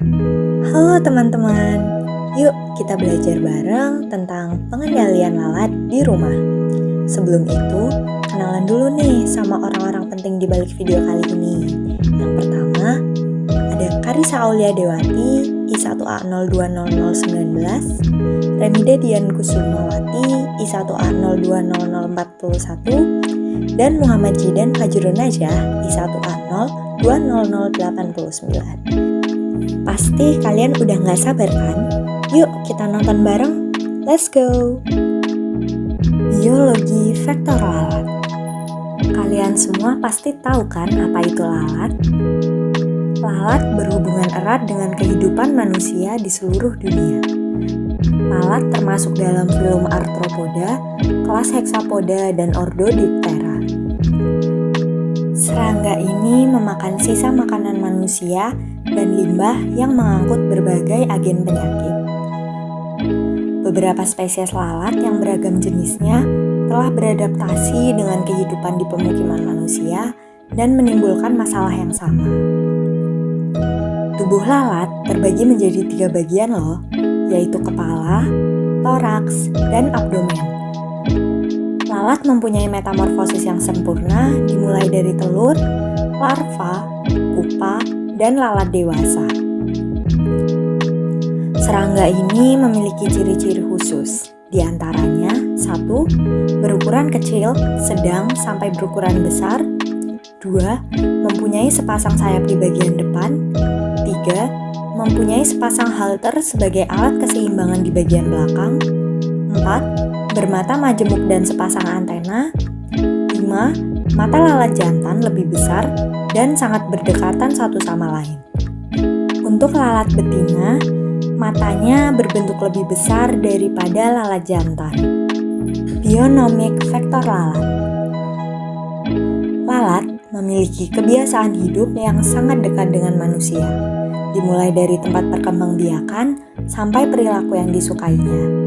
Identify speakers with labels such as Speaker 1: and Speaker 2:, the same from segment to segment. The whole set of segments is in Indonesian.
Speaker 1: Halo teman-teman, yuk kita belajar bareng tentang pengendalian lalat di rumah. Sebelum itu, kenalan dulu nih sama orang-orang penting di balik video kali ini. Yang pertama, ada Karissa Aulia Dewati, I1A020019, Remida Dian Kusumawati, I1A020041, dan Muhammad Jidan Fajrun Najah, I1A020089. Pasti kalian udah gak sabar kan? Yuk kita nonton bareng. Let's go! Biologi vektor lalat. Kalian semua pasti tahu kan apa itu lalat? Lalat berhubungan erat dengan kehidupan manusia di seluruh dunia. Lalat termasuk dalam filum Arthropoda, kelas Hexapoda, dan ordo Diptera. Serangga ini memakan sisa makanan manusia dan limbah yang mengangkut berbagai agen penyakit. Beberapa spesies lalat yang beragam jenisnya telah beradaptasi dengan kehidupan di pemukiman manusia dan menimbulkan masalah yang sama. Tubuh lalat terbagi menjadi 3 bagian loh, yaitu kepala, toraks, dan abdomen. Lalat mempunyai metamorfosis yang sempurna dimulai dari telur, larva, pupa, dan lalat dewasa. Serangga ini memiliki ciri-ciri khusus, di antaranya 1. Berukuran kecil, sedang, sampai berukuran besar. 2. Mempunyai sepasang sayap di bagian depan. 3. Mempunyai sepasang halter sebagai alat keseimbangan di bagian belakang. 4. Bermata majemuk dan sepasang antena. 5. Mata lalat jantan lebih besar dan sangat berdekatan satu sama lain. Untuk lalat betina, matanya berbentuk lebih besar daripada lalat jantan. Bionomik vektor lalat. Lalat memiliki kebiasaan hidup yang sangat dekat dengan manusia, dimulai dari tempat perkembangbiakan sampai perilaku yang disukainya.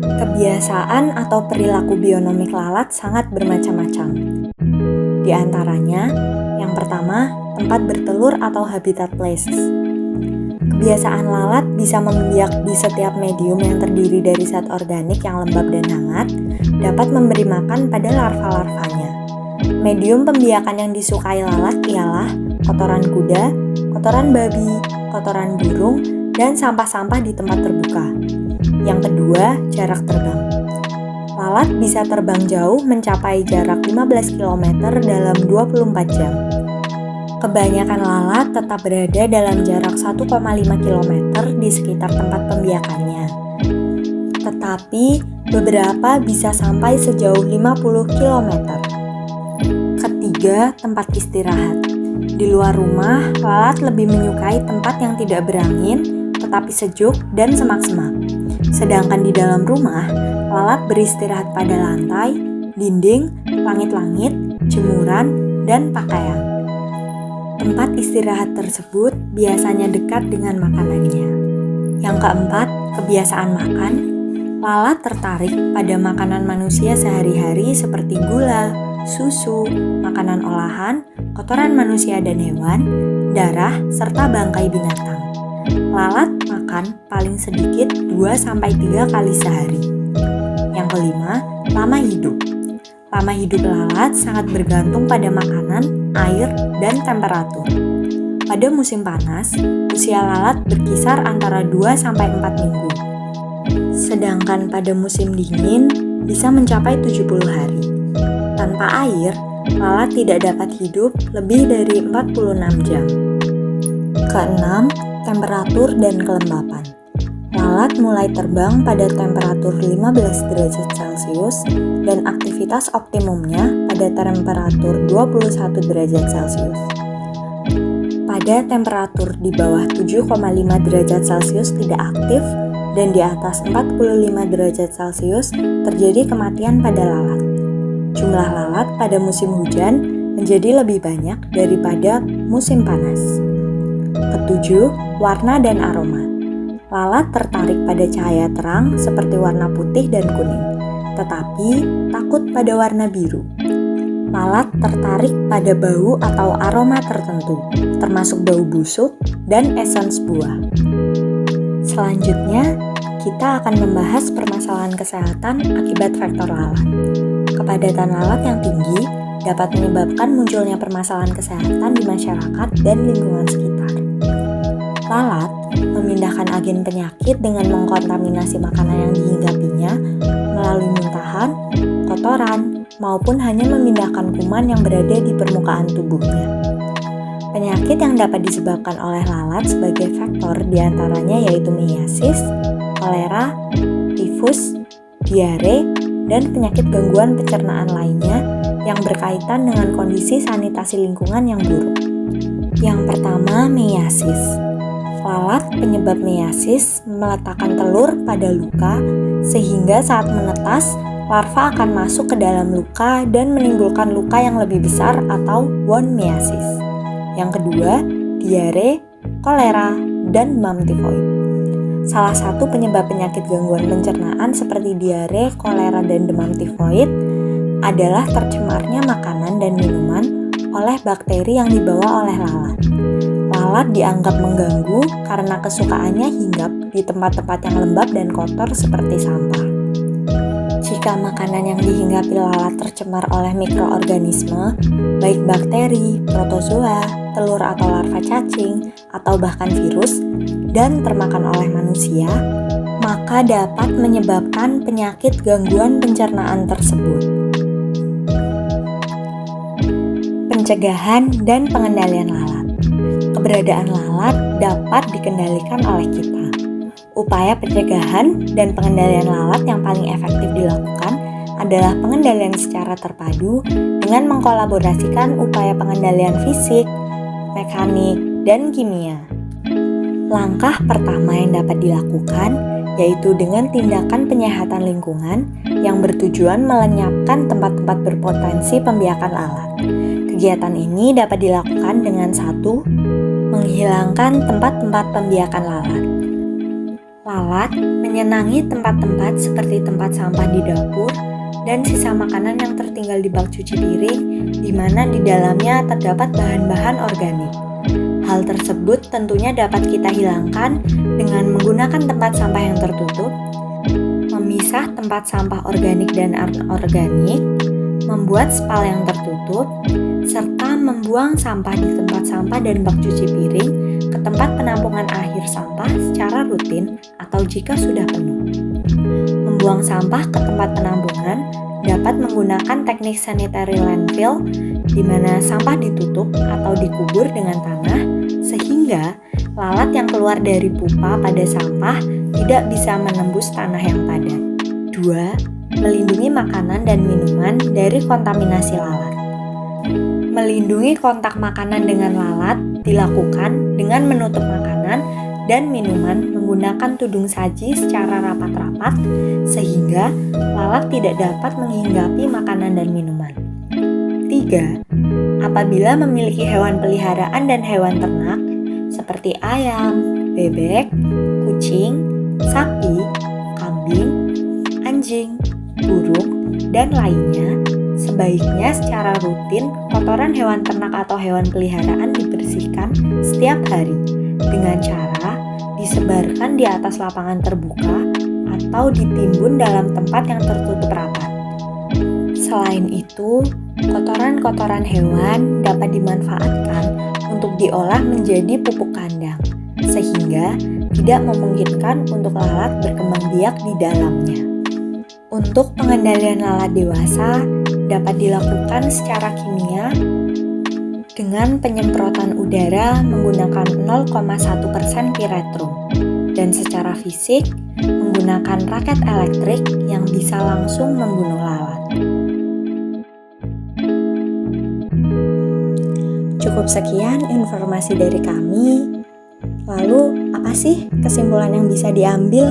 Speaker 1: Kebiasaan atau perilaku bionomik lalat sangat bermacam-macam. Di antaranya, yang pertama, tempat bertelur atau habitat places. Kebiasaan lalat bisa membiak di setiap medium yang terdiri dari zat organik yang lembab dan hangat, dapat memberi makan pada larva-larvanya. Medium pembiakan yang disukai lalat ialah kotoran kuda, kotoran babi, kotoran burung, dan sampah-sampah di tempat terbuka. Yang kedua, jarak terbang. Lalat bisa terbang jauh mencapai jarak 15 km dalam 24 jam. Kebanyakan lalat tetap berada dalam jarak 1,5 km di sekitar tempat pembiakannya. Tetapi beberapa bisa sampai sejauh 50 km. Ketiga, tempat istirahat. Di luar rumah, lalat lebih menyukai tempat yang tidak berangin, tetapi sejuk dan semak-semak. Sedangkan di dalam rumah, lalat beristirahat pada lantai, dinding, langit-langit, jemuran, dan pakaian. Tempat istirahat tersebut biasanya dekat dengan makanannya. Yang keempat, kebiasaan makan. Lalat tertarik pada makanan manusia sehari-hari seperti gula, susu, makanan olahan, kotoran manusia dan hewan, darah, serta bangkai binatang. Lalat makan paling sedikit 2-3 kali sehari. Yang kelima, lama hidup. Lama hidup lalat sangat bergantung pada makanan, air, dan temperatur. Pada musim panas, usia lalat berkisar antara 2-4 minggu. Sedangkan pada musim dingin bisa mencapai 70 hari. Tanpa air, lalat tidak dapat hidup lebih dari 46 jam. Keenam, temperatur dan kelembapan. Lalat mulai terbang pada temperatur 15 derajat Celcius dan aktivitas optimumnya pada temperatur 21 derajat Celcius. Pada temperatur di bawah 7,5 derajat Celcius tidak aktif dan di atas 45 derajat Celcius terjadi kematian pada lalat. Jumlah lalat pada musim hujan menjadi lebih banyak daripada musim panas. Ketujuh, warna dan aroma. Lalat tertarik pada cahaya terang seperti warna putih dan kuning, tetapi takut pada warna biru. Lalat tertarik pada bau atau aroma tertentu, termasuk bau busuk dan esens buah. Selanjutnya, kita akan membahas permasalahan kesehatan akibat faktor lalat. Kepadatan lalat yang tinggi dapat menyebabkan munculnya permasalahan kesehatan di masyarakat dan lingkungan sekitar. Lalat memindahkan agen penyakit dengan mengkontaminasi makanan yang dihinggapinya melalui muntahan, kotoran, maupun hanya memindahkan kuman yang berada di permukaan tubuhnya. Penyakit yang dapat disebabkan oleh lalat sebagai faktor diantaranya yaitu meiasis, kolera, tifus, diare, dan penyakit gangguan pencernaan lainnya yang berkaitan dengan kondisi sanitasi lingkungan yang buruk. Yang pertama, meiasis. Lalat penyebab meiasis meletakkan telur pada luka sehingga saat menetas, larva akan masuk ke dalam luka dan menimbulkan luka yang lebih besar atau wound meiasis. Yang kedua, diare, kolera, dan demam tifoid. Salah satu penyebab penyakit gangguan pencernaan seperti diare, kolera, dan demam tifoid adalah tercemarnya makanan dan minuman oleh bakteri yang dibawa oleh lalat. Lalat dianggap mengganggu karena kesukaannya hinggap di tempat-tempat yang lembab dan kotor seperti sampah. Jika makanan yang dihinggapi lalat tercemar oleh mikroorganisme, baik bakteri, protozoa, telur atau larva cacing, atau bahkan virus, dan termakan oleh manusia, maka dapat menyebabkan penyakit gangguan pencernaan tersebut. Pencegahan dan pengendalian lalat. Keberadaan lalat dapat dikendalikan oleh kita. Upaya pencegahan dan pengendalian lalat yang paling efektif dilakukan adalah pengendalian secara terpadu dengan mengkolaborasikan upaya pengendalian fisik, mekanik, dan kimia. Langkah pertama yang dapat dilakukan yaitu dengan tindakan penyehatan lingkungan yang bertujuan melenyapkan tempat-tempat berpotensi pembiakan lalat. Kegiatan ini dapat dilakukan dengan 1. Menghilangkan tempat-tempat pembiakan lalat. Lalat menyenangi tempat-tempat seperti tempat sampah di dapur dan sisa makanan yang tertinggal di bak cuci piring, di mana di dalamnya terdapat bahan-bahan organik. Hal tersebut tentunya dapat kita hilangkan dengan menggunakan tempat sampah yang tertutup, memisah tempat sampah organik dan anorganik, membuat spal yang tertutup, serta membuang sampah di tempat sampah dan bak cuci piring ke tempat penampungan akhir sampah secara rutin atau jika sudah penuh. Membuang sampah ke tempat penampungan dapat menggunakan teknik sanitary landfill di mana sampah ditutup atau dikubur dengan tanah sehingga lalat yang keluar dari pupa pada sampah tidak bisa menembus tanah yang padat. 2. Melindungi makanan dan minuman dari kontaminasi lalat. Melindungi kontak makanan dengan lalat dilakukan dengan menutup makanan dan minuman menggunakan tudung saji secara rapat-rapat sehingga lalat tidak dapat menghinggapi makanan dan minuman. 3. Apabila memiliki hewan peliharaan dan hewan ternak seperti ayam, bebek, kucing, sapi, kambing, anjing, burung, dan lainnya, sebaiknya secara rutin kotoran hewan ternak atau hewan peliharaan dibersihkan setiap hari dengan cara disebarkan di atas lapangan terbuka atau ditimbun dalam tempat yang tertutup rapat. Selain itu, kotoran-kotoran hewan dapat dimanfaatkan untuk diolah menjadi pupuk kandang, sehingga tidak memungkinkan untuk lalat berkembang biak di dalamnya. Untuk pengendalian lalat dewasa dapat dilakukan secara kimia dengan penyemprotan udara menggunakan 0,1% piretrum dan secara fisik menggunakan raket elektrik yang bisa langsung membunuh lalat. Cukup sekian informasi dari kami. Lalu, apa sih kesimpulan yang bisa diambil?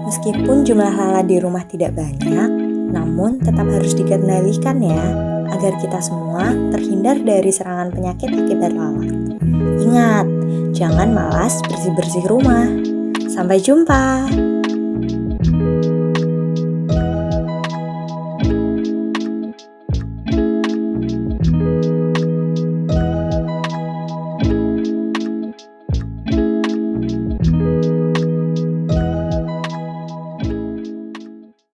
Speaker 1: Meskipun jumlah lalat di rumah tidak banyak, namun tetap harus dikendalikan ya, agar kita semua terhindar dari serangan penyakit akibat lalat. Ingat, jangan malas bersih-bersih rumah. Sampai jumpa!